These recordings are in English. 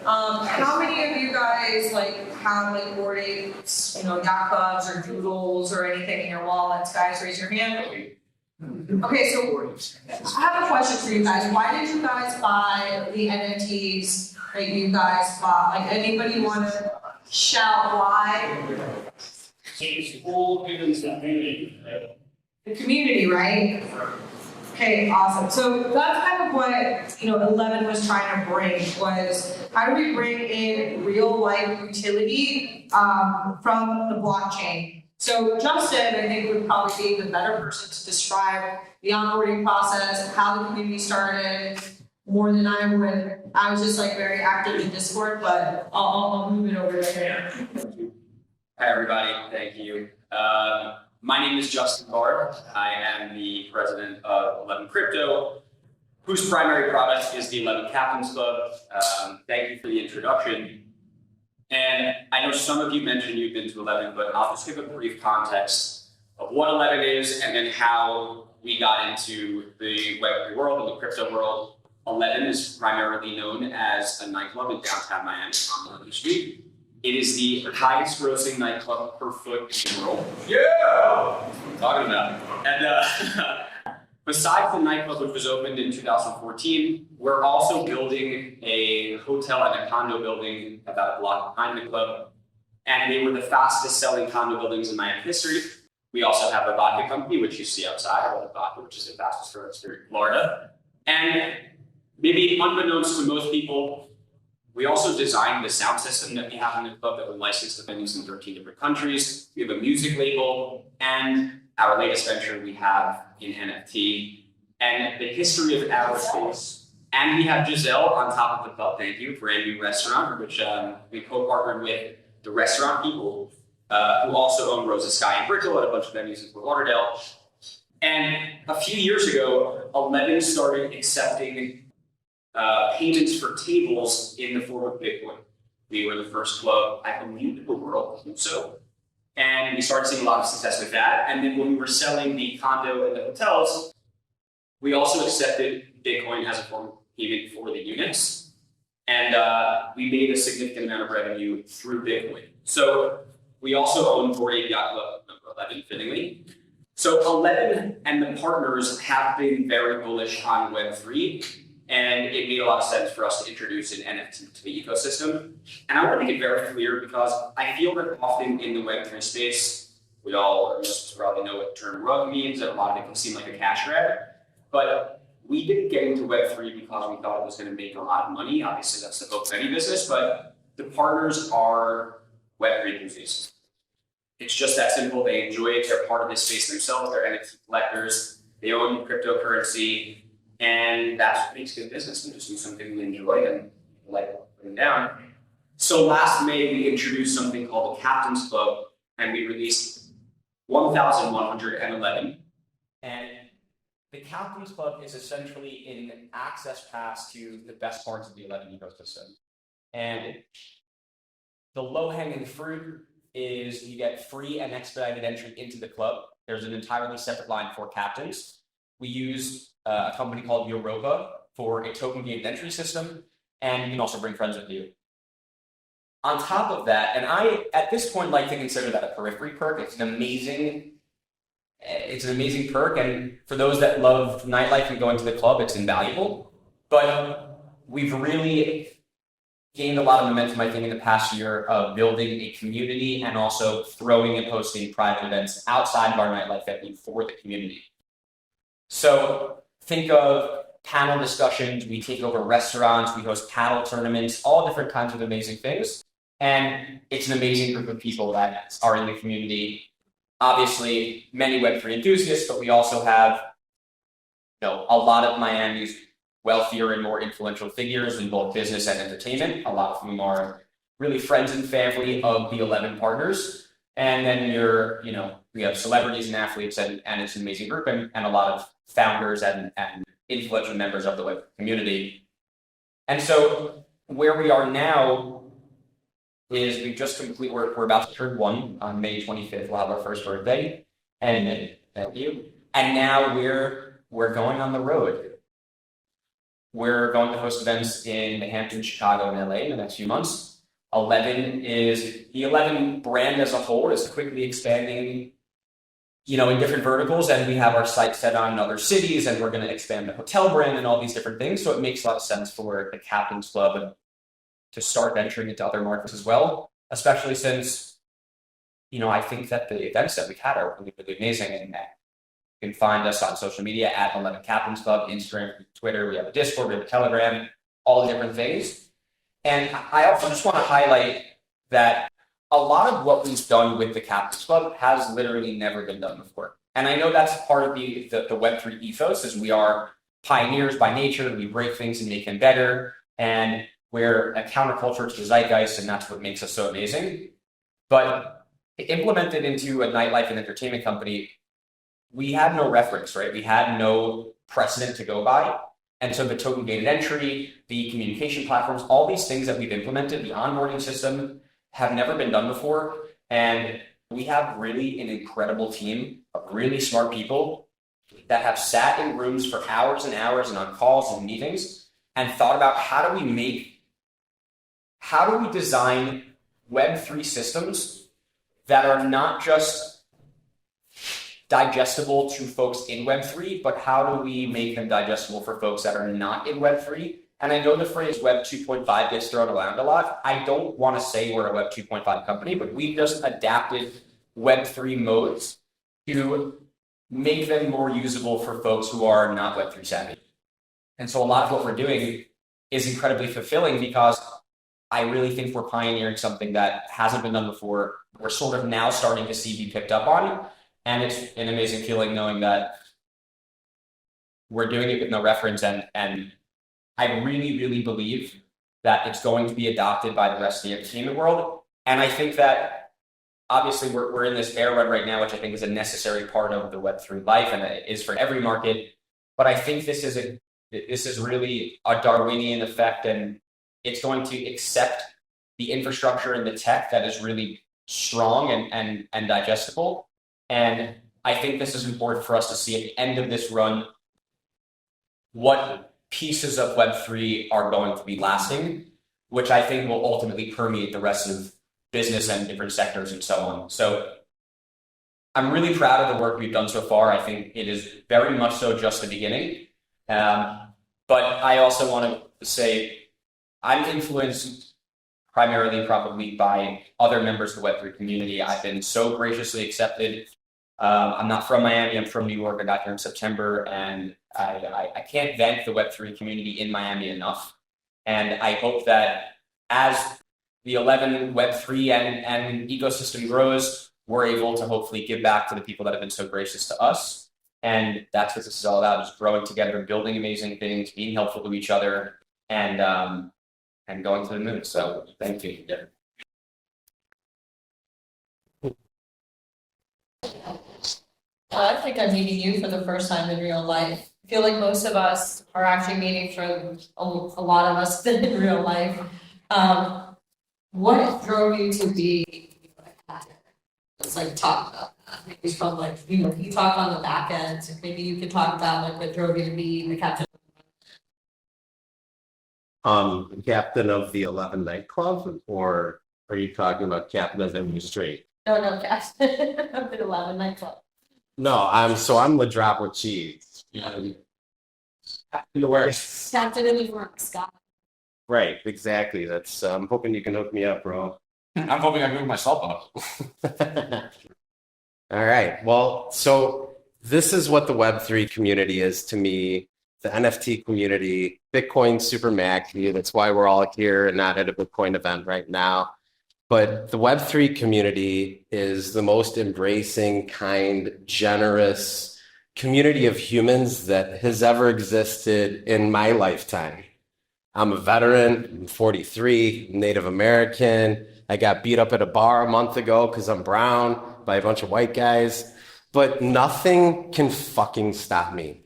How many of you guys have Bored Apes, yacht clubs or doodles or anything in your wallets? Guys, raise your hand. Okay, so I have a question for you guys. Why did you guys buy the NFTs that you guys bought? Anybody want to shout why? It's all given to the community. The community, right? Okay, awesome. So that's kind of what 11 was trying to bring was how do we bring in real life utility from the blockchain? So Justin, I think, would probably be the better person to describe the onboarding process, how the community started, more than I would. I was just very active in Discord, but I'll move it over to him. Hi everybody, thank you. My name is Justin Bard. I am the president of 11 Crypto, whose primary product is the 11 Captains Club. Thank you for the introduction. And I know some of you mentioned you've been to 11, but I'll just give a brief context of what 11 is and then how we got into the Web3 world and the crypto world. 11 is primarily known as a nightclub in downtown Miami on Market Street. It is the highest grossing nightclub per foot in the world. Yeah! That's what I'm talking about. And besides the nightclub, which was opened in 2014, we're also building a hotel and a condo building about a block behind the club. And they were the fastest selling condo buildings in Miami history. We also have a vodka company, which you see outside, or the vodka, which is the fastest growing spirit in Florida. And maybe unbeknownst to most people, we also designed the sound system that we have in the club that we're licensed to venues in 13 different countries. We have a music label, and our latest venture we have in NFT, and the history of our space. And we have Giselle on top of the club, thank you, brand new restaurant, which we co-partnered with the restaurant people, who also own Rosa Sky and Brickell at a bunch of venues in Fort Lauderdale. And a few years ago, 11 started accepting payments for tables in the form of Bitcoin. We were the first club, I believe, in the world to do so. And we started seeing a lot of success with that. And then when we were selling the condo and the hotels, we also accepted Bitcoin as a form of payment for the units. And we made a significant amount of revenue through Bitcoin. So we also own Bored Ape Yacht Club number 11, fittingly. So 11 and the partners have been very bullish on Web3. And it made a lot of sense for us to introduce an NFT to the ecosystem. And I want to make it very clear because I feel that often in the Web3 space, we all probably know what the term rug means, and a lot of it can seem like a cash grab. But we didn't get into Web3 because we thought it was going to make a lot of money. Obviously, that's the hope of any business, but the partners are Web3 enthusiasts. It's just that simple. They enjoy it. They're part of this space themselves. They're NFT collectors. They own cryptocurrency. And that's what makes good business, and just do something we enjoy and like putting down. So last May, we introduced something called the Captains Club, and we released 1,111. And the Captains Club is essentially an access pass to the best parts of the 11 ecosystem. And the low-hanging fruit is you get free and expedited entry into the club. There's an entirely separate line for captains. We use a company called Europa for a token gated entry system, and you can also bring friends with you. On top of that, and I, at this point, like to consider that a periphery perk. It's an amazing perk, and for those that love nightlife and going to the club, it's invaluable. But we've really gained a lot of momentum, I think, in the past year of building a community and also throwing and hosting private events outside of our nightlife venue for the community. So think of panel discussions, we take over restaurants, we host paddle tournaments, all different kinds of amazing things. And it's an amazing group of people that are in the community. Obviously, many Web3 enthusiasts, but we also have a lot of Miami's wealthier and more influential figures in both business and entertainment. A lot of whom are really friends and family of the 11 partners. And then we have celebrities and athletes, and it's an amazing group, and a lot of founders and influential members of the web community. And so where we are now is we're about to turn 1 on May 25th. We'll have our first birthday, and thank you. And now we're going on the road. we're going to host events in the Hamptons, Chicago, and LA in the next few months. 11 is the 11 brand as a whole is quickly expanding, in different verticals, and we have our sights set on other cities, and we're going to expand the hotel brand and all these different things. So it makes a lot of sense for the Captain's Club to start venturing into other markets as well, especially since, I think that the events that we've had are really, really amazing. And you can find us on social media at 11 Captain's Club, Instagram, Twitter. We have a Discord, we have a Telegram, all the different things. And I also just want to highlight that a lot of what we've done with the Captain's Club has literally never been done before. And I know that's part of the Web3 ethos, is we are pioneers by nature. We break things and make them better. And we're a counterculture to the zeitgeist, and that's what makes us so amazing. But to implement it into a nightlife and entertainment company, we had no reference, right? We had no precedent to go by. And so the token gated entry, the communication platforms, all these things that we've implemented, the onboarding system, have never been done before. And we have really an incredible team of really smart people that have sat in rooms for hours and hours and on calls and meetings and thought about how do we design Web3 systems that are not just digestible to folks in Web3, but how do we make them digestible for folks that are not in Web3? And I know the phrase Web 2.5 gets thrown around a lot. I don't want to say we're a Web 2.5 company, but we've just adapted Web3 modes to make them more usable for folks who are not Web3 savvy. And so a lot of what we're doing is incredibly fulfilling because I really think we're pioneering something that hasn't been done before. We're sort of now starting to see be picked up on. And it's an amazing feeling knowing that we're doing it with no reference. And I really, really believe that it's going to be adopted by the rest of the entertainment world. And I think that obviously we're in this bear run right now, which I think is a necessary part of the Web3 life, and it is for every market. But I think this is really a Darwinian effect, and it's going to accept the infrastructure and the tech that is really strong and digestible. And I think this is important for us to see at the end of this run what pieces of Web3 are going to be lasting, which I think will ultimately permeate the rest of business and different sectors and so on. So I'm really proud of the work we've done so far. I think it is very much so just the beginning. But I also want to say I'm influenced primarily probably by other members of the Web3 community. I've been so graciously accepted. I'm not from Miami, I'm from New York. I got here in September, and I can't thank the Web3 community in Miami enough. And I hope that as the 11 Web3 and ecosystem grows, we're able to hopefully give back to the people that have been so gracious to us. And that's what this is all about, is growing together, building amazing things, being helpful to each other, and going to the moon. So thank you. I think I'm meeting you for the first time in real life. I feel like most of us are actually meeting for a lot of us in real life. What drove you to be a captain? Let's talk about that. Maybe from you talk on the back end. Maybe you could talk about what drove you to be the captain. Captain of the 11 nightclub, or are you talking about captain of the street? No, captain of the 11 nightclub. No, I'm the DropWithCheese. The worst. Captain of the work, Scott. Right, exactly. That's I'm hoping you can hook me up, bro. I'm hoping I can hook myself up. All right. Well, so this is what the Web3 community is to me. The NFT community, Bitcoin super macro. That's why we're all here and not at a Bitcoin event right now. But the Web3 community is the most embracing, kind, generous community of humans that has ever existed in my lifetime. I'm a veteran, I'm 43, Native American. I got beat up at a bar a month ago because I'm brown by a bunch of white guys. But nothing can fucking stop me.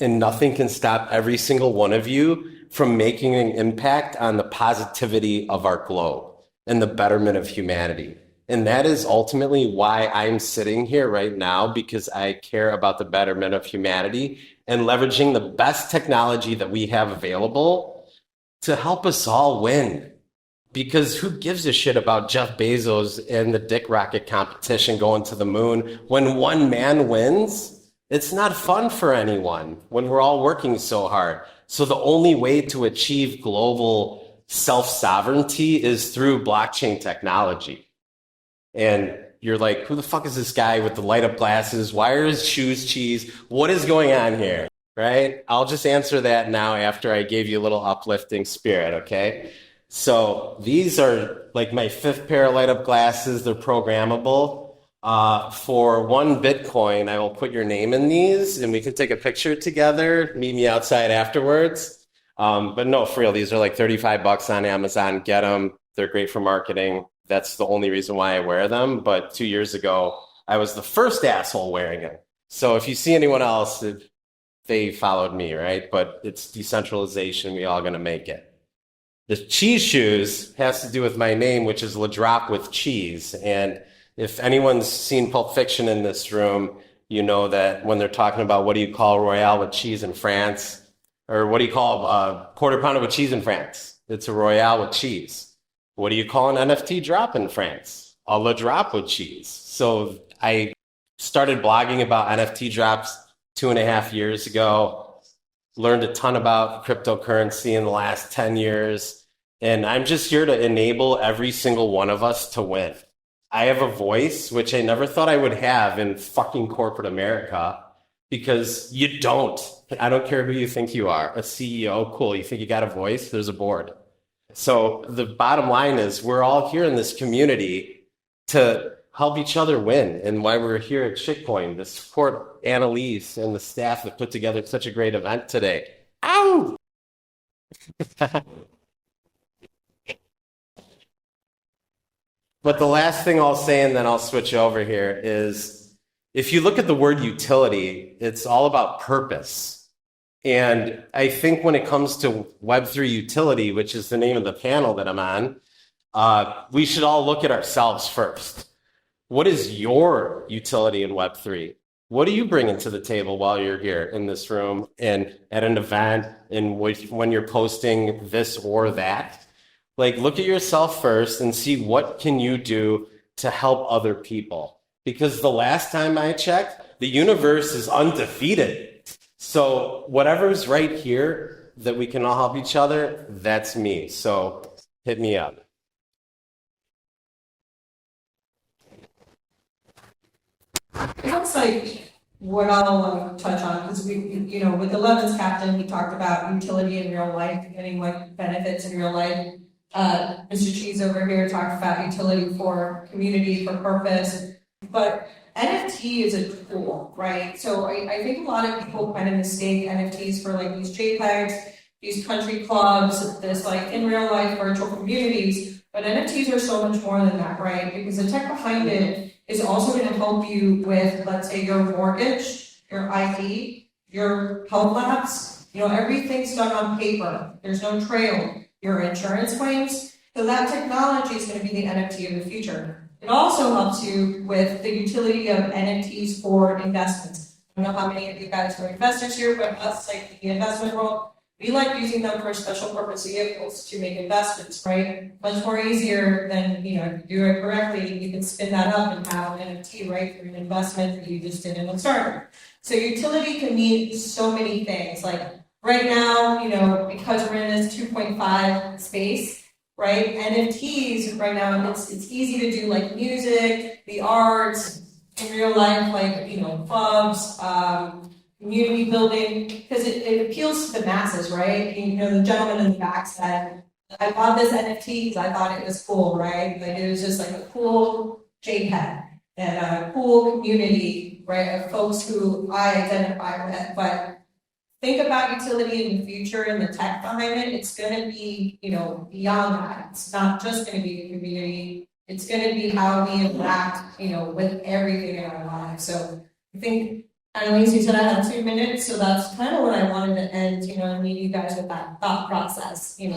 And nothing can stop every single one of you from making an impact on the positivity of our globe and the betterment of humanity. And that is ultimately why I'm sitting here right now, because I care about the betterment of humanity and leveraging the best technology that we have available to help us all win. Because who gives a shit about Jeff Bezos and the dick rocket competition going to the moon? When one man wins, it's not fun for anyone when we're all working so hard. So the only way to achieve global self-sovereignty is through blockchain technology. And you're like, who the fuck is this guy with the light up glasses? Why are his shoes cheese? What is going on here? Right? I'll just answer that now after I gave you a little uplifting spirit, okay? So these are like my 5th pair of light up glasses. They're programmable. For 1 Bitcoin, I will put your name in these and we can take a picture together. Meet me outside afterwards. But no, for real, these are like $35 on Amazon. Get them. They're great for marketing. That's the only reason why I wear them. But 2 years ago, I was the first asshole wearing them. So if you see anyone else, they followed me, right? But it's decentralization. We all gonna make it. The cheese shoes has to do with my name, which is DropWithCheese. And if anyone's seen Pulp Fiction in this room, you know that when they're talking about what do you call Royale with cheese in France, or what do you call a quarter pounder with cheese in France? It's a Royale with cheese. What do you call an NFT drop in France? A le drop with cheese. So I started blogging about NFT drops 2.5 years ago. Learned a ton about cryptocurrency in the last 10 years. And I'm just here to enable every single one of us to win. I have a voice, which I never thought I would have in fucking corporate America, because you don't. I don't care who you think you are. A CEO, cool. You think you got a voice? There's a board. So the bottom line is we're all here in this community to help each other win, and why we're here at Shitcoin, to support Annalise and the staff that put together such a great event today. Ow! But the last thing I'll say, and then I'll switch over here, is if you look at the word utility, it's all about purpose. And I think when it comes to Web3 utility, which is the name of the panel that I'm on, we should all look at ourselves first. What is your utility in Web3? What are you bringing to the table while you're here in this room and at an event and when you're posting this or that? Like, look at yourself first and see what can you do to help other people. Because the last time I checked, the universe is undefeated. So whatever's right here that we can all help each other, that's me. So hit me up. It looks like what I'll touch on, because we, with the Levens captain, we talked about utility in real life, getting like benefits in real life. Mr. Cheese over here talked about utility for community, for purpose, but NFT is a tool, right? So I think a lot of people kind of mistake NFTs for like these JPEGs, these country clubs, this like in real life virtual communities, but NFTs are so much more than that, right? Because the tech behind it is also going to help you with, let's say, your mortgage, your ID, your health labs, everything's done on paper. There's no trail. Your insurance claims. So that technology is going to be the NFT of the future. It also helps you with the utility of NFTs for investments. I don't know how many of you guys are investors here, but us, like the investment world, we like using them for special purpose vehicles to make investments, right? Much more easier than, if you do it correctly, you can spin that up and have an NFT, right, for an investment that you just did in a startup. So utility can mean so many things. Like right now, because we're in this 2.5 space, right? NFTs right now, it's easy to do like music, the arts, in real life, like, clubs, community building, because it appeals to the masses, right? The gentleman in the back said, I bought this NFT because I thought it was cool, right? Like it was just like a cool JPEG and a cool community, right, of folks who I identify with. But think about utility in the future and the tech behind it. It's going to be, beyond that. It's not just going to be a community. It's going to be how we interact, with everything in our lives. So I think, Annalise, you said I had 2 minutes, so that's kind of what I wanted to end, and leave you guys with that thought process, Wait,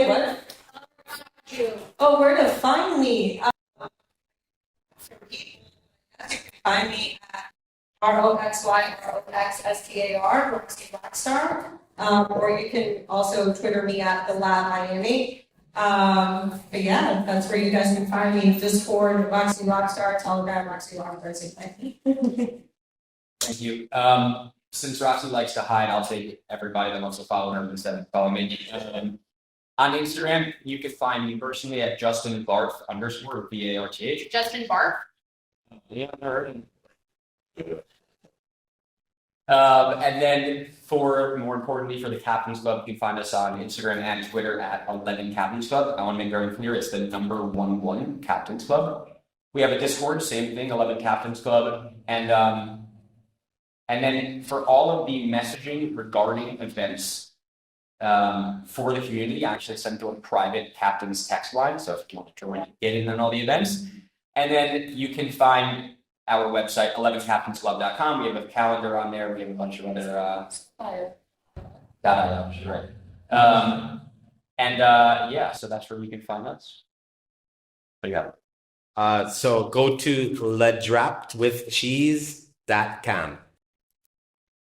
what? Oh, where to find me? Find me at ROXYROXSTAR, Roxy Rockstar. Or you can also Twitter me at the Lab Miami. But yeah, that's where you guys can find me. Discord, Roxy Rockstar, Telegram, Roxy Rockstar, same thing. Thank you. Since Roxy likes to hide, I'll take everybody that wants to follow her instead of follow me. On Instagram, you can find me personally at Justin Barth _ BARTH. Justin Barth. Yeah, I heard. And then more importantly, for the Captain's Club, you can find us on Instagram and Twitter at 11 Captain's Club. I want to make very clear, it's the number 11 Captain's Club. We have a Discord, same thing, 11 Captain's Club. And then for all of the messaging regarding events for the community, I actually send to a private Captain's text line. So if you want to join, get in on all the events. And then you can find our website, 11captainsclub.com. We have a calendar on there. We have a bunch of other right. Yeah, so that's where you can find us. What do you got? So go to ledropwithcheese.com.